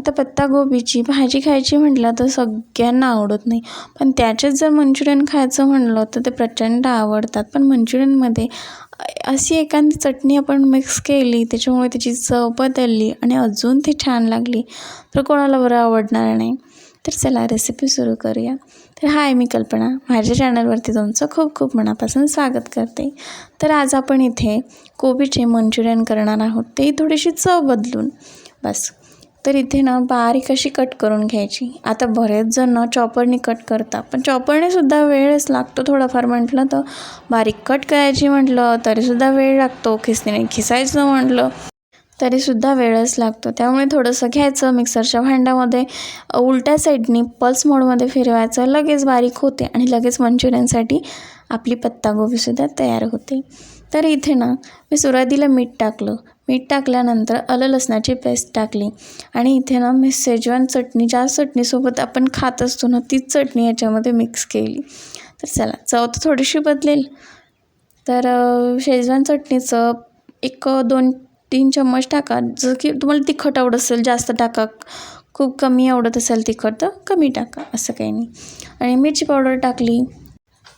आता पत्तागोबीची भाजी खायची म्हटलं तर सगळ्यांना आवडत नाही, पण त्याचेच जर मंचुरियन खायचं म्हणलं तर ते प्रचंड आवडतात. पण मंचुरियनमध्ये अशी एखादी चटणी आपण मिक्स केली, त्याच्यामुळे त्याची चव बदलली आणि अजून ती छान लागली तर कोणाला बरं आवडणार नाही. तर चला रेसिपी सुरू करूया. तर हाय, मी कल्पना, माझ्या चॅनलवरती तुमचं खूप खूप मनापासून स्वागत करते. तर आज आपण इथे कोबीचे मंचुरियन करणार आहोत, ते थोडीशी चव बदलून. बस. तर इथे ना बारीक अशी कट करून घ्यायची. आता बरेच जण चॉपरनी कट करतात, पण चॉपरने सुद्धा वेळच लागतो थोडाफार. म्हटलं तर बारीक कट करायची म्हटलं तरीसुद्धा वेळ लागतो, खिसणीने खिसायचं म्हटलं तरीसुद्धा वेळच लागतो. त्यामुळे थोडंसं घ्यायचं मिक्सरच्या भांड्यामध्ये, उलट्या साईडनी पल्स मोडमध्ये फिरवायचं, लगेच बारीक होते आणि लगेच मंचुरियनसाठी आपली पत्तागोबीसुद्धा तयार होते. तर इथे ना मी सुरुवातीला मीठ टाकलं. मीठ टाकल्यानंतर आलं लसणाची पेस्ट टाकली आणि इथे ना मी शेजवान चटणी, ज्या चटणीसोबत आपण खात असतो ना, तीच चटणी याच्यामध्ये मिक्स केली. तर चला, चव तर थोडीशी बदलेल. तर शेजवान चटणीचं एक 2-3 चम्मच टाका. जर की तुम्हाला तिखट आवडत असेल जास्त टाका, खूप कमी आवडत असेल तिखट तर कमी टाका, असं काही नाही. आणि मिरची पावडर टाकली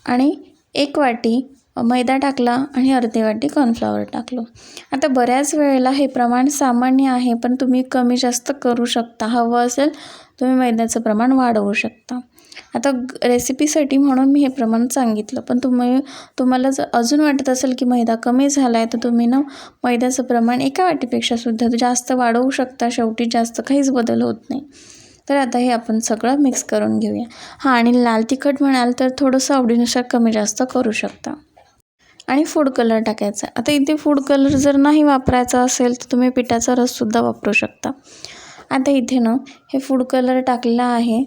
आणि 1 वाटी मैदा टाकला आणि अर्धी वाटी कॉर्नफ्लॉवर टाकलं. आता बऱ्याच वेळेला हे प्रमाण सामान्य आहे, पण तुम्ही कमी जास्त करू शकता. हवं असेल तुम्ही मैद्याचं प्रमाण वाढवू शकता. आता रेसिपीसाठी म्हणून मी हे प्रमाण सांगितलं, पण तुम्हाला जर अजून वाटत असेल की मैदा कमी झाला आहे तर तुम्ही ना मैद्याचं प्रमाण 1 वाटीपेक्षा सुद्धा जास्त वाढवू शकता. शेवटी जास्त काहीच बदल होत नाही. तर आता हे आपण सगळं मिक्स करून घेऊया. आणि लाल तिखट म्हणाल तर थोडंसं आवडीनुसार कमी जास्त करू शकता. आणि फूड कलर टाकायचा. आता इथे फूड कलर जर नाही वापरायचा असेल तर तुम्ही पिठाचा रससुद्धा वापरू शकता. आता इथे ना हे फूड कलर टाकलेला आहे.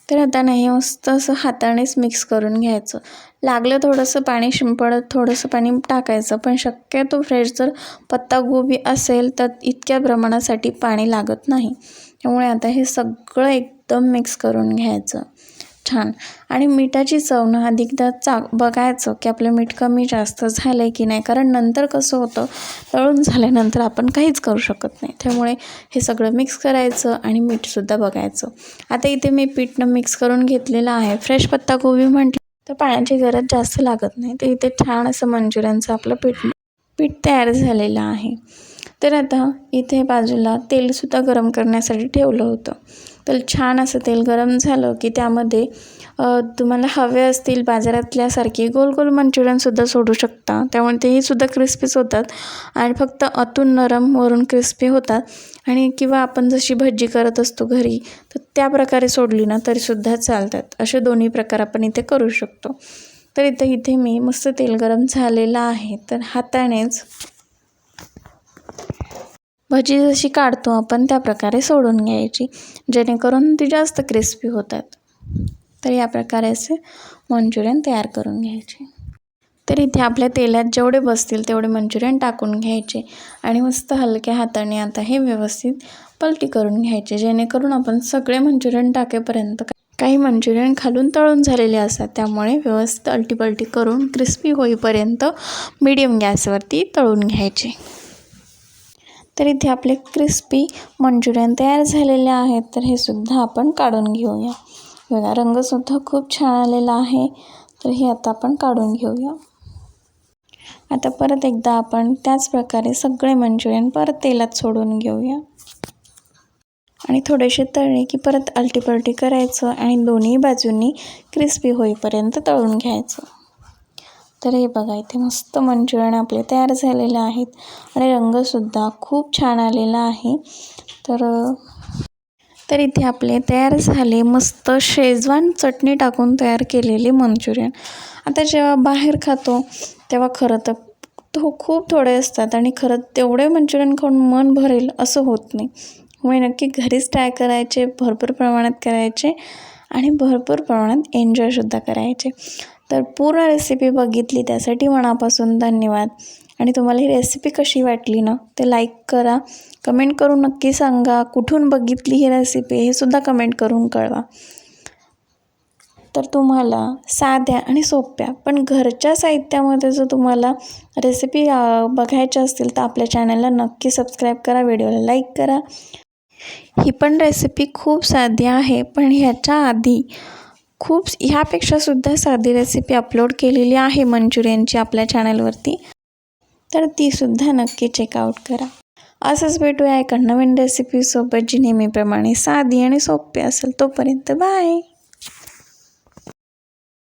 तर आता ना हे मस्त असं हातानेच मिक्स करून घ्यायचं. लागलं थोडंसं पाणी शिंपडत थोडंसं पाणी टाकायचं, पण शक्यतो फ्रेश जर पत्तागोबी असेल तर इतक्या प्रमाणासाठी पाणी लागत नाही. त्यामुळे आता हे सगळं एकदम मिक्स करून घ्यायचं छान. आणि मिठाची चव ना अधिकदा बघायचं की आपलं मीठ कमी जास्त झालं आहे की नाही, कारण नंतर कसं होतं, तळून झाल्यानंतर आपण काहीच करू शकत नाही. त्यामुळे हे सगळं मिक्स करायचं आणि मीठसुद्धा बघायचं. आता इथे मी पीठनं मिक्स करून घेतलेलं आहे. फ्रेश पत्तागोबी म्हटलं तर पाण्याची गरज जास्त लागत नाही. तर इथे छान असं मंचुरियनचं आपलं पीठ तयार झालेलं आहे. तर आता इथे बाजूला तेलसुद्धा गरम करण्यासाठी ठेवलं होतं. तर छान असं तेल गरम झालं की त्यामध्ये तुम्हाला हवे असतील बाजारातल्यासारखे गोल गोल मंचुरियनसुद्धा सोडू शकता. त्यामुळे तेही सुद्धा क्रिस्पीच होतात आणि फक्त आतून नरम वरून क्रिस्पी होतात. आणि किंवा आपण जशी भजी करत असतो घरी, तर त्या प्रकारे सोडली ना तरीसुद्धा चालतात. असे दोन्ही प्रकार आपण इथे करू शकतो. तर इथे मी मस्त तेल गरम झालेलं आहे, तर हातानेच भजी जशी काढतो आपण त्या प्रकारे सोडून घ्यायची, जेणेकरून ती जास्त क्रिस्पी होतात. तर या प्रकारे असे मंचुरियन तयार करून घ्यायचे. तर इथे आपल्या तेलात जेवढे बसतील तेवढे मंचुरियन टाकून घ्यायचे आणि मस्त हलक्या हाताने आता हे व्यवस्थित पलटी करून घ्यायचे, जेणेकरून आपण सगळे मंचुरियन टाकेपर्यंत काही मंचुरियन खालून तळून झालेले असतात. त्यामुळे व्यवस्थित अलटीपलटी करून क्रिस्पी होईपर्यंत मीडियम गॅसवरती तळून घ्यायचे. तर इथे आपले क्रिस्पी मंचुरियन तयार झालेले आहेत. तर हे सुद्धा आपण काढून घेऊया. बघा, रंगसुद्धा खूप छान आलेला आहे. तर हे आता आपण काढून घेऊया. आता परत एकदा आपण त्याच प्रकारे सगळे मंचुरियन परत तेलात सोडून घेऊया आणि थोडेसे तळले की परत अलटीपलटी करायचं आणि दोन्ही बाजूंनी क्रिस्पी होईपर्यंत तळून घ्यायचं. तर हे बघा, इथे मस्त मंचुरियन आपले तयार झालेले आहेत आणि रंगसुद्धा खूप छान आलेला आहे. तर इथे आपले तयार झाले मस्त शेजवान चटणी टाकून तयार केलेले मंचुरियन. आता जेव्हा बाहेर खातो तेव्हा खरं तर खूप थोडे असतात आणि खरं तेवढे मंचुरियन खाऊन मन भरेल असं होत नाही. त्यामुळे नक्की घरीच ट्राय करायचे, भरपूर प्रमाणात करायचे आणि भरपूर प्रमाणात एन्जॉयसुद्धा करायचे. तर पूर्ण रेसिपी बघितली त्यासाठी मनापासून धन्यवाद. आणि तुम्हाला ही रेसिपी कशी वाटली ना ते लाईक करा, कमेंट करून नक्की सांगा. कुठून बघितली ही रेसिपी हे सुद्धा कमेंट करून कळवा. तर तुम्हाला साध्या आणि सोप्या पण घरच्या साहित्यामध्ये जर तुम्हाला रेसिपी बघायच्या असतील तर आपल्या चॅनलला नक्की सबस्क्राईब करा, व्हिडिओला लाईक करा ही पण रेसिपी खूप साधी आहे, पण ह्याच्या आधी ह्यापेक्षासुद्धा साधी रेसिपी अपलोड केलेली आहे मंचुरियनची आपल्या चॅनलवरती, तर तीसुद्धा नक्की चेकआउट करा. असंच भेटूया एका नवीन रेसिपीसोबत जी नेहमीप्रमाणे साधी आणि सोपी असेल. तोपर्यंत बाय.